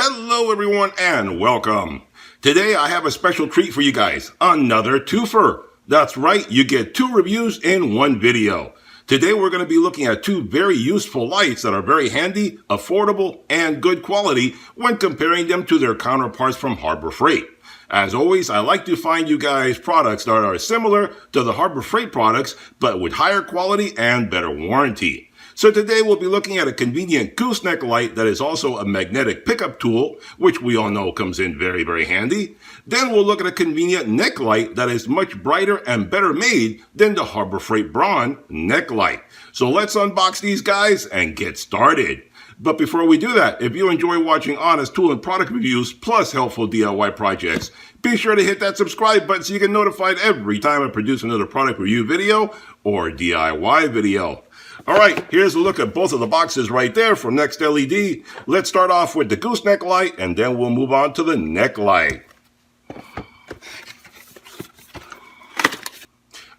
Hello everyone and welcome. Today I have a special treat for you guys, another twofer. That's right, you get two reviews in one video. Today we're going to be looking at two very useful lights that are very handy, affordable, and good quality when comparing them to their counterparts from Harbor Freight. As always, I like to find you guys products that are similar to the Harbor Freight products, but with higher quality and better warranty. So today we'll be looking at a convenient gooseneck light that is also a magnetic pickup tool, which we all know comes in very, very handy. Then we'll look at a convenient neck light that is much brighter and better made than the Harbor Freight Braun neck light. So let's unbox these guys and get started. But before we do that, if you enjoy watching honest tool and product reviews plus helpful DIY projects, be sure to hit that subscribe button so you get notified every time I produce another product review video or DIY video. Alright, here's a look at both of the boxes right there from Next LED. Let's start off with the gooseneck light and then we'll move on to the neck light.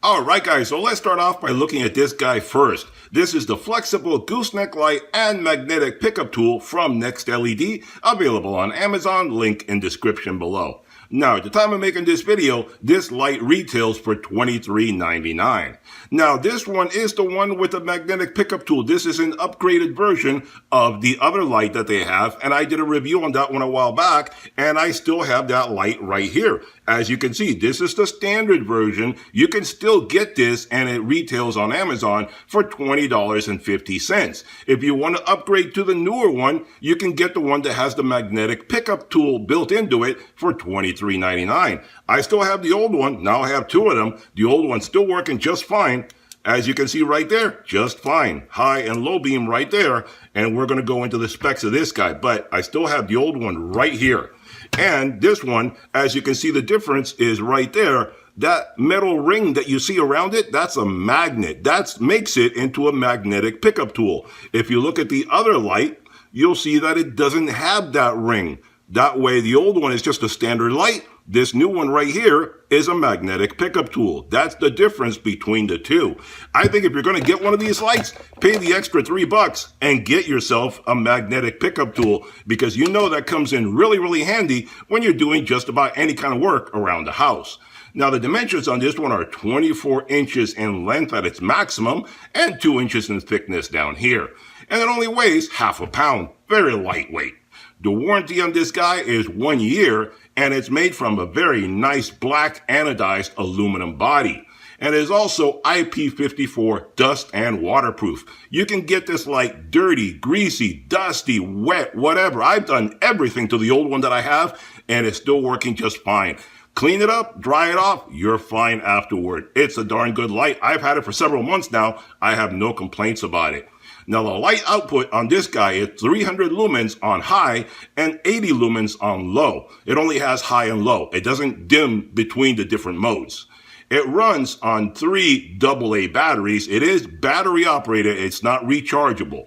Alright guys, so let's start off by looking at this guy first. This is the flexible gooseneck light and magnetic pickup tool from Next LED, available on Amazon, link in description below. Now, at the time of making this video, this light retails for $23.99. Now, this one is the one with the magnetic pickup tool. This is an upgraded version of the other light that they have, and I did a review on that one a while back, and I still have that light right here. As you can see, this is the standard version. You can still get this, and it retails on Amazon for $20.50. If you want to upgrade to the newer one, you can get the one that has the magnetic pickup tool built into it for $23.99. I still have the old one. Now I have two of them. The old one's still working just fine. As you can see right there, just fine. High and low beam right there. And we're going to go into the specs of this guy, but I still have the old one right here. And this one, as you can see, the difference is right there. That metal ring that you see around it, that's a magnet. That makes it into a magnetic pickup tool. If you look at the other light, you'll see that it doesn't have that ring. That way, the old one is just a standard light. This new one right here is a magnetic pickup tool. That's the difference between the two. I think if you're going to get one of these lights, pay the extra $3 and get yourself a magnetic pickup tool, because you know that comes in really, really handy when you're doing just about any kind of work around the house. Now, the dimensions on this one are 24 inches in length at its maximum and 2 inches in thickness down here. And it only weighs half a pound. Very lightweight. The warranty on this guy is 1 year, and it's made from a very nice black anodized aluminum body. And it is also IP54 dust and waterproof. You can get this light dirty, greasy, dusty, wet, whatever. I've done everything to the old one that I have, and it's still working just fine. Clean it up, dry it off, you're fine afterward. It's a darn good light. I've had it for several months now. I have no complaints about it. Now, the light output on this guy is 300 lumens on high and 80 lumens on low. It only has high and low. It doesn't dim between the different modes. It runs on 3 AA batteries. It is battery operated. It's not rechargeable.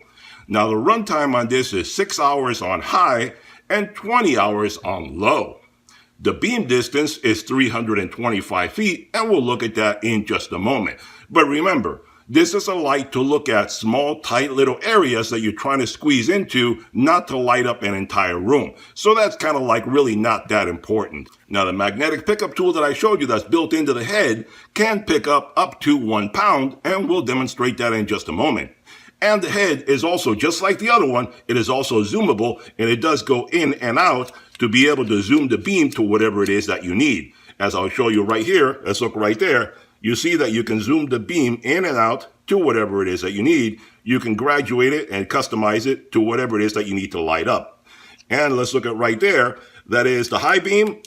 Now, the runtime on this is 6 hours on high and 20 hours on low. The beam distance is 325 feet, and we'll look at that in just a moment. But remember, this is a light to look at small, tight little areas that you're trying to squeeze into, not to light up an entire room. So that's kind of like really not that important. Now, the magnetic pickup tool that I showed you that's built into the head can pick up to 1 pound, and we'll demonstrate that in just a moment. And the head is also, just like the other one, it is also zoomable, and it does go in and out to be able to zoom the beam to whatever it is that you need. As I'll show you right here, let's look right there. You see that you can zoom the beam in and out to whatever it is that you need. You can graduate it and customize it to whatever it is that you need to light up. And let's look at right there. That is the high beam,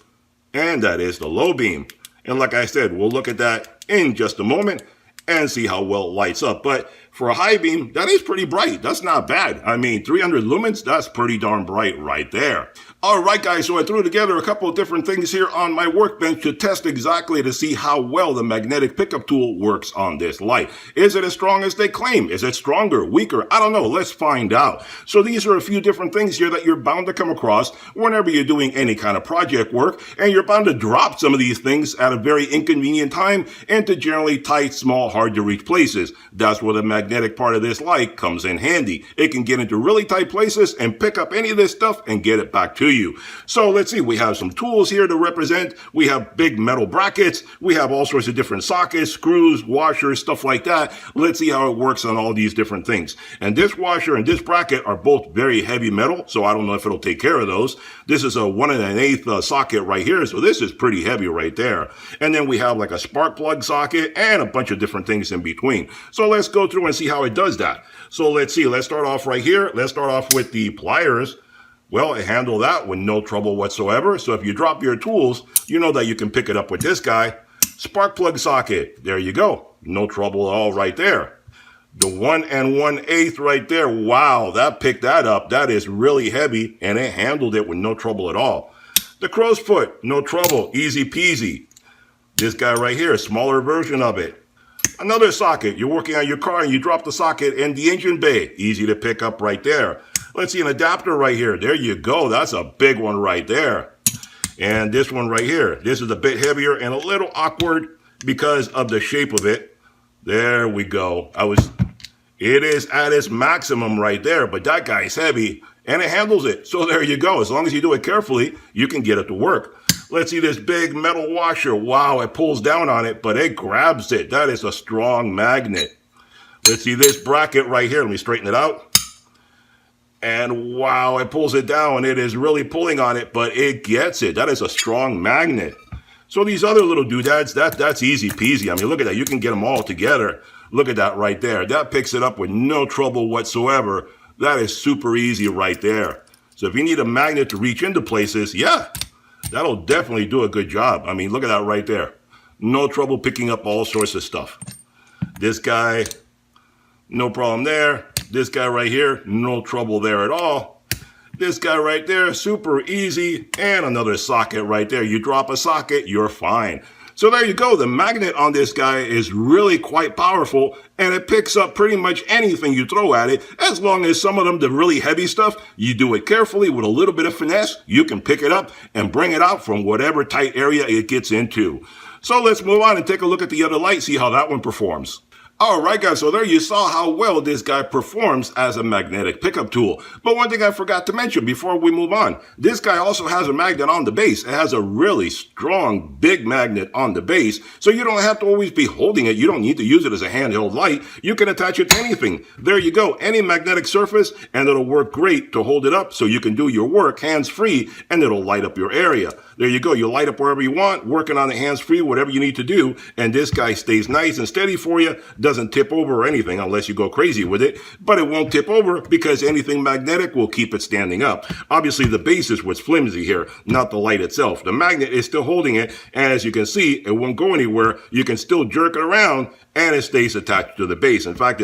and that is the low beam. And like I said, we'll look at that in just a moment and see how well it lights up. But for a high beam, that is pretty bright. That's not bad. I mean, 300 lumens, that's pretty darn bright right there. All right, guys, so I threw together a couple of different things here on my workbench to test exactly to see how well the magnetic pickup tool works on this light. Is it as strong as they claim? Is it stronger, weaker? I don't know. Let's find out. So these are a few different things here that you're bound to come across whenever you're doing any kind of project work, and you're bound to drop some of these things at a very inconvenient time into generally tight, small, hard to reach places. That's where the magnetic magnetic part of this light comes in handy. It can get into really tight places and pick up any of this stuff and get it back to you. So let's see, we have some tools here to represent. We have big metal brackets. We have all sorts of different sockets, screws, washers, stuff like that. Let's see how it works on all these different things. And this washer and this bracket are both very heavy metal, so I don't know if it'll take care of those. This is a 1 1/8 socket right here, so this is pretty heavy right there. And then we have like a spark plug socket and a bunch of different things in between. So let's go through and see how it does that. So let's see, let's start off right here. Let's start off with the pliers. Well, it handled that with no trouble whatsoever. So if you drop your tools, you know that you can pick it up with this guy. Spark plug socket, there you go. No trouble at all right there. The 1 1/8 right there, wow, that picked that up. That is really heavy, and it handled it with no trouble at all. The crow's foot, no trouble, easy peasy. This guy right here, a smaller version of it. Another socket, you're working on your car and you drop the socket in the engine bay. Easy to pick up right there. Let's see, an adapter right here. There you go, that's a big one right there. And this one right here, this is a bit heavier and a little awkward because of the shape of it. There we go. It is at its maximum right there, but that guy's heavy and it handles it. So there you go. As long as you do it carefully, you can get it to work. Let's see this big metal washer. Wow, it pulls down on it, but it grabs it. That is a strong magnet. Let's see this bracket right here. Let me straighten it out. And wow, it pulls it down. It is really pulling on it, but it gets it. That is a strong magnet. So these other little doodads, that's easy peasy. I mean, look at that. You can get them all together. Look at that right there. That picks it up with no trouble whatsoever. That is super easy right there. So if you need a magnet to reach into places, yeah, that'll definitely do a good job. I mean, look at that right there. No trouble picking up all sorts of stuff. This guy, no problem there. This guy right here, no trouble there at all. This guy right there, super easy. And another socket right there. You drop a socket, you're fine. So there you go. The magnet on this guy is really quite powerful, and it picks up pretty much anything you throw at it. As long as some of them, the really heavy stuff, you do it carefully with a little bit of finesse, you can pick it up and bring it out from whatever tight area it gets into. So let's move on and take a look at the other light, see how that one performs. Alright guys, so there you saw how well this guy performs as a magnetic pickup tool. But one thing I forgot to mention before we move on, this guy also has a magnet on the base. It has a really strong, big magnet on the base, so you don't have to always be holding it. You don't need to use it as a handheld light. You can attach it to anything. There you go, any magnetic surface, and it'll work great to hold it up so you can do your work hands-free, and it'll light up your area. There you go, you light up wherever you want, working on it hands-free, whatever you need to do, and this guy stays nice and steady for you. Doesn't tip over or anything unless you go crazy with it, but it won't tip over because anything magnetic will keep it standing up. Obviously the base is what's flimsy here, not the light itself. The magnet is still holding it, and as you can see, it won't go anywhere. You can still jerk it around and it stays attached to the base. In fact,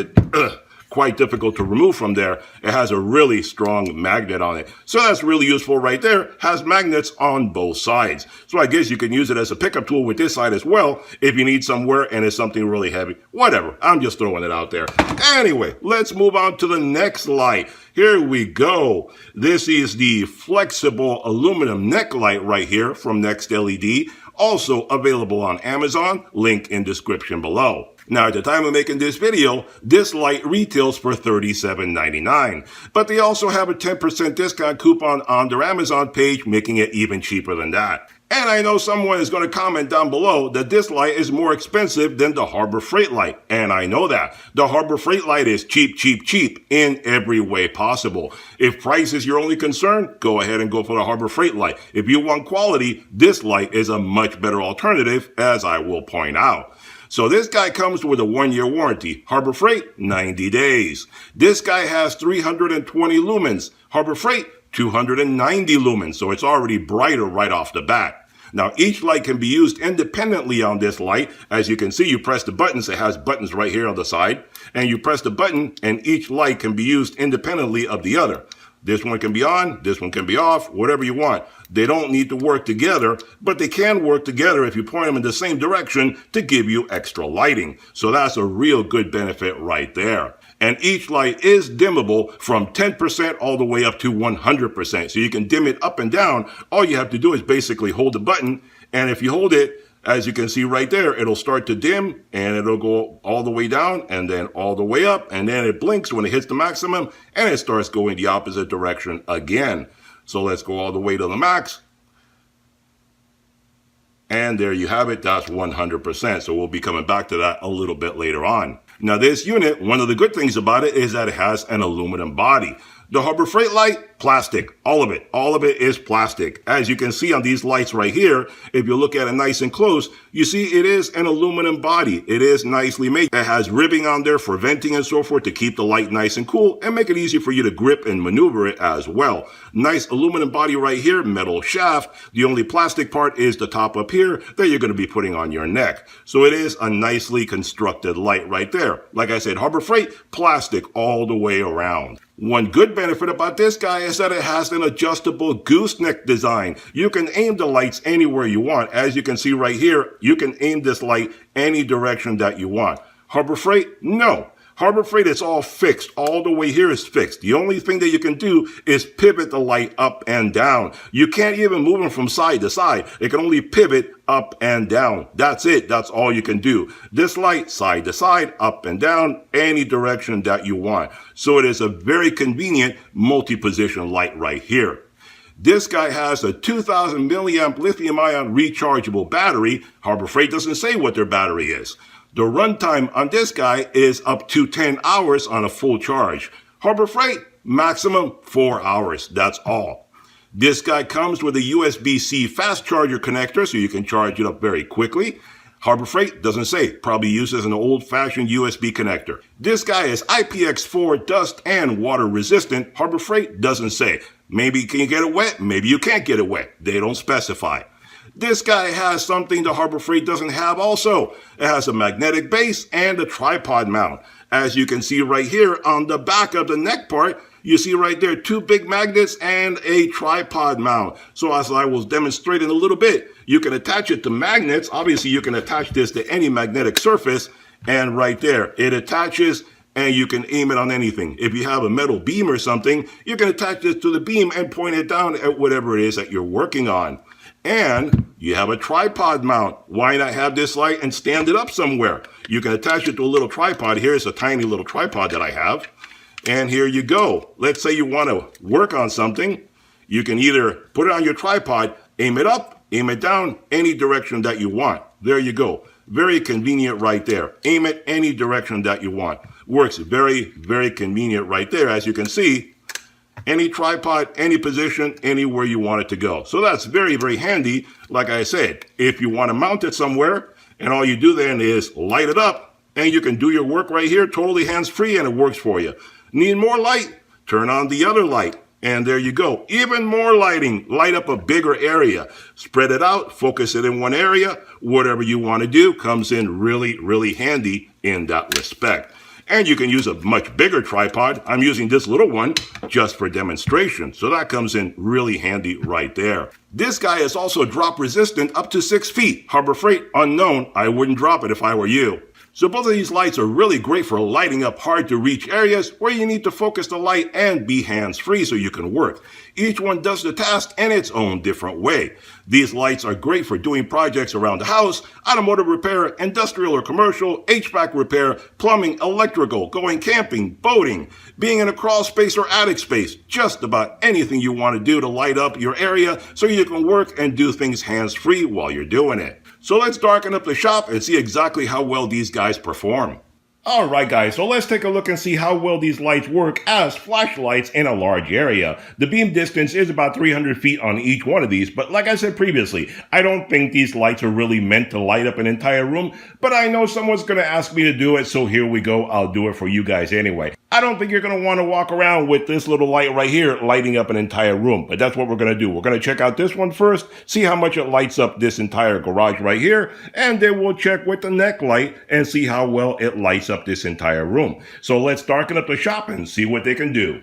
quite difficult to remove from there. It has a really strong magnet on it. So that's really useful right there. Has magnets on both sides. So I guess you can use it as a pickup tool with this side as well if you need somewhere and it's something really heavy. Whatever. I'm just throwing it out there. Anyway, let's move on to the next light. Here we go. This is the flexible aluminum neck light right here from Next LED. Also available on Amazon. Link in description below. Now, at the time of making this video, this light retails for $37.99. But they also have a 10% discount coupon on their Amazon page, making it even cheaper than that. And I know someone is going to comment down below that this light is more expensive than the Harbor Freight light. And I know that. The Harbor Freight light is cheap, cheap, cheap in every way possible. If price is your only concern, go ahead and go for the Harbor Freight light. If you want quality, this light is a much better alternative, as I will point out. So this guy comes with a 1-year warranty. Harbor Freight, 90 days. This guy has 320 lumens. Harbor Freight, 290 lumens. So it's already brighter right off the bat. Now, each light can be used independently on this light. As you can see, you press the buttons. It has buttons right here on the side. And you press the button, and each light can be used independently of the other. This one can be on, this one can be off, whatever you want. They don't need to work together, but they can work together if you point them in the same direction to give you extra lighting. So that's a real good benefit right there. And each light is dimmable from 10% all the way up to 100%. So you can dim it up and down. All you have to do is basically hold the button, and if you hold it As you can see right there, it'll start to dim and it'll go all the way down and then all the way up, and then it blinks when it hits the maximum and it starts going the opposite direction again. So let's go all the way to the max. And there you have it, that's 100%. So we'll be coming back to that a little bit later on. Now this unit, one of the good things about it is that it has an aluminum body. The Harbor Freight light, plastic, all of it is plastic. As you can see on these lights right here, if you look at it nice and close, you see it is an aluminum body. It is nicely made. It has ribbing on there for venting and so forth to keep the light nice and cool and make it easy for you to grip and maneuver it as well. Nice aluminum body right here, metal shaft. The only plastic part is the top up here that you're going to be putting on your neck. So it is a nicely constructed light right there. Like I said, Harbor Freight, plastic all the way around. One good benefit about this guy is that it has an adjustable gooseneck design. You can aim the lights anywhere you want. As you can see right here, you can aim this light any direction that you want. Harbor Freight, no. Harbor Freight is all fixed. All the way here is fixed. The only thing that you can do is pivot the light up and down. You can't even move them from side to side. It can only pivot up and down. That's it. That's all you can do. This light, side to side, up and down, any direction that you want. So it is a very convenient multi-position light right here. This guy has a 2000 milliamp lithium-ion rechargeable battery. Harbor Freight doesn't say what their battery is. The runtime on this guy is up to 10 hours on a full charge. Harbor Freight, maximum 4 hours. That's all. This guy comes with a USB-C fast charger connector, so you can charge it up very quickly. Harbor Freight doesn't say. Probably uses an old-fashioned USB connector. This guy is IPX4 dust and water resistant. Harbor Freight doesn't say. Maybe can you get it wet? Maybe you can't get it wet. They don't specify. This guy has something the Harbor Freight doesn't have also. It has a magnetic base and a tripod mount. As you can see right here on the back of the neck part, you see right there 2 big magnets and a tripod mount. So as I will demonstrate in a little bit, you can attach it to magnets. Obviously, you can attach this to any magnetic surface. And right there, it attaches and you can aim it on anything. If you have a metal beam or something, you can attach this to the beam and point it down at whatever it is that you're working on. And you have a tripod mount. Why not have this light and stand it up somewhere? You can attach it to a little tripod. Here's a tiny little tripod that I have. And here you go. Let's say you want to work on something. You can either put it on your tripod, aim it up, aim it down, any direction that you want. There you go. Very convenient right there. Aim it any direction that you want. Works very, very convenient right there. As you can see, any tripod, any position, anywhere you want it to go. So that's very, very handy. Like I said, if you want to mount it somewhere, and all you do then is light it up, and you can do your work right here totally hands-free, and it works for you. Need more light? Turn on the other light, and there you go. Even more lighting. Light up a bigger area. Spread it out, focus it in one area. Whatever you want to do comes in really, really handy in that respect. And you can use a much bigger tripod. I'm using this little one just for demonstration. So that comes in really handy right there. This guy is also drop resistant up to 6 feet. Harbor Freight, unknown. I wouldn't drop it if I were you. So both of these lights are really great for lighting up hard to reach areas where you need to focus the light and be hands-free so you can work. Each one does the task in its own different way. These lights are great for doing projects around the house, automotive repair, industrial or commercial, HVAC repair, plumbing, electrical, going camping, boating, being in a crawl space or attic space, just about anything you want to do to light up your area so you can work and do things hands-free while you're doing it. So let's darken up the shop and see exactly how well these guys perform. Alright guys, so let's take a look and see how well these lights work as flashlights in a large area. The beam distance is about 300 feet on each one of these, but like I said previously, I don't think these lights are really meant to light up an entire room, but I know someone's going to ask me to do it, so here we go, I'll do it for you guys anyway. I don't think you're going to want to walk around with this little light right here lighting up an entire room, but that's what we're going to do. We're going to check out this one first, see how much it lights up this entire garage right here, and then we'll check with the neck light and see how well it lights up this entire room. So let's darken up the shop and see what they can do.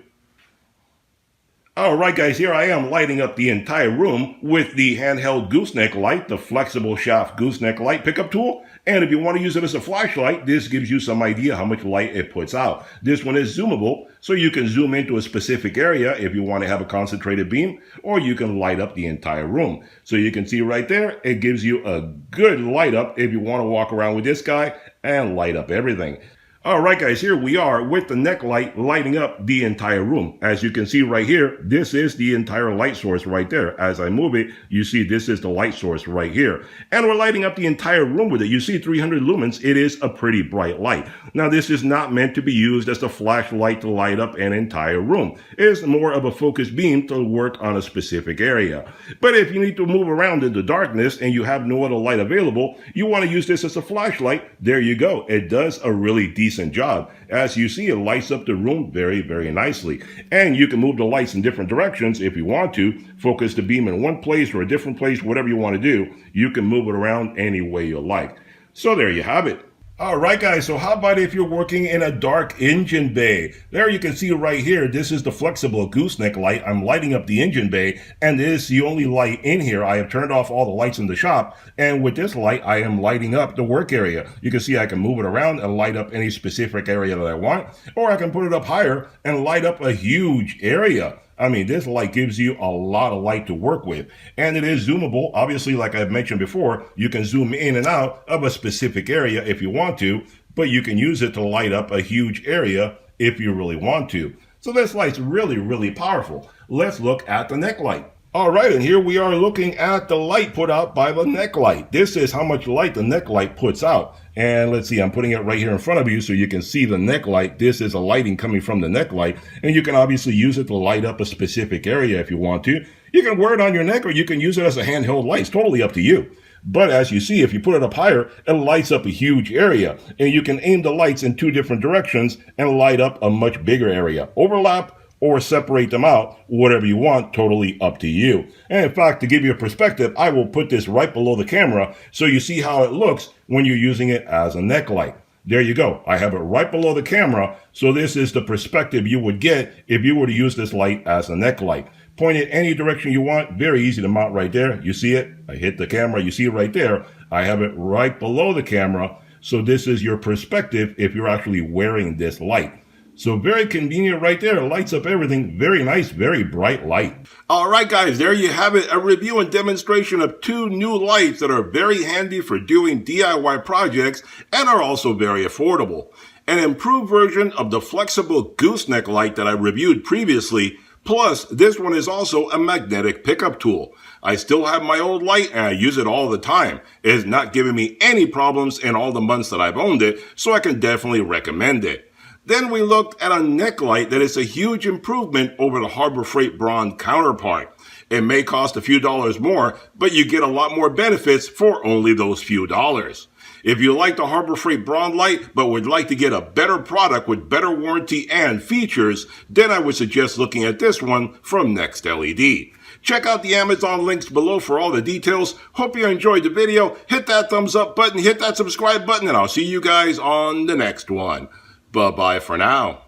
Alright guys, here I am lighting up the entire room with the handheld gooseneck light, the flexible shaft gooseneck light pickup tool. And if you want to use it as a flashlight, this gives you some idea how much light it puts out. This one is zoomable, so you can zoom into a specific area if you want to have a concentrated beam, or you can light up the entire room. So you can see right there, it gives you a good light up if you want to walk around with this guy and light up everything. Alright guys, here we are with the neck light lighting up the entire room. As you can see right here, this is the entire light source right there. As I move it, you see this is the light source right here. And we're lighting up the entire room with it. You see 300 lumens, it is a pretty bright light. Now this is not meant to be used as a flashlight to light up an entire room. It's more of a focused beam to work on a specific area. But if you need to move around in the darkness and you have no other light available, you want to use this as a flashlight, there you go. It does a really decent job. As you see, it lights up the room very, very nicely. And you can move the lights in different directions if you want to. Focus the beam in one place or a different place, whatever you want to do. You can move it around any way you like. So there you have it. Alright guys, so how about if you're working in a dark engine bay? There you can see right here, this is the flexible gooseneck light. I'm lighting up the engine bay, and this is the only light in here. I have turned off all the lights in the shop, and with this light, I am lighting up the work area. You can see I can move it around and light up any specific area that I want, or I can put it up higher and light up a huge area. I mean, this light gives you a lot of light to work with, and it is zoomable. Obviously, like I've mentioned before, you can zoom in and out of a specific area if you want to, but you can use it to light up a huge area if you really want to. So this light's really, really powerful. Let's look at the neck light. All right, and here we are looking at the light put out by the neck light. This is how much light the neck light puts out. And let's see, I'm putting it right here in front of you so you can see the neck light. This is a lighting coming from the neck light, and you can obviously use it to light up a specific area if you want to. You can wear it on your neck, or you can use it as a handheld light. It's totally up to you. But as you see, if you put it up higher, it lights up a huge area, and you can aim the lights in two different directions and light up a much bigger area. Overlap or separate them out, whatever you want, totally up to you. And in fact, to give you a perspective, I will put this right below the camera so you see how it looks when you're using it as a neck light. There you go. I have it right below the camera, so this is the perspective you would get if you were to use this light as a neck light. Point it any direction you want, very easy to mount right there. You see it? I hit the camera, you see it right there. I have it right below the camera, so this is your perspective if you're actually wearing this light. So very convenient right there. It lights up everything. Very nice, very bright light. All right, guys, there you have it. A review and demonstration of two new lights that are very handy for doing DIY projects and are also very affordable. An improved version of the flexible gooseneck light that I reviewed previously. Plus, this one is also a magnetic pickup tool. I still have my old light and I use it all the time. It has not given me any problems in all the months that I've owned it, so I can definitely recommend it. Then we looked at a neck light that is a huge improvement over the Harbor Freight Braun counterpart. It may cost a few dollars more, but you get a lot more benefits for only those few dollars. If you like the Harbor Freight Braun light, but would like to get a better product with better warranty and features, then I would suggest looking at this one from Next LED. Check out the Amazon links below for all the details. Hope you enjoyed the video. Hit that thumbs up button, hit that subscribe button, and I'll see you guys on the next one. Bye-bye for now.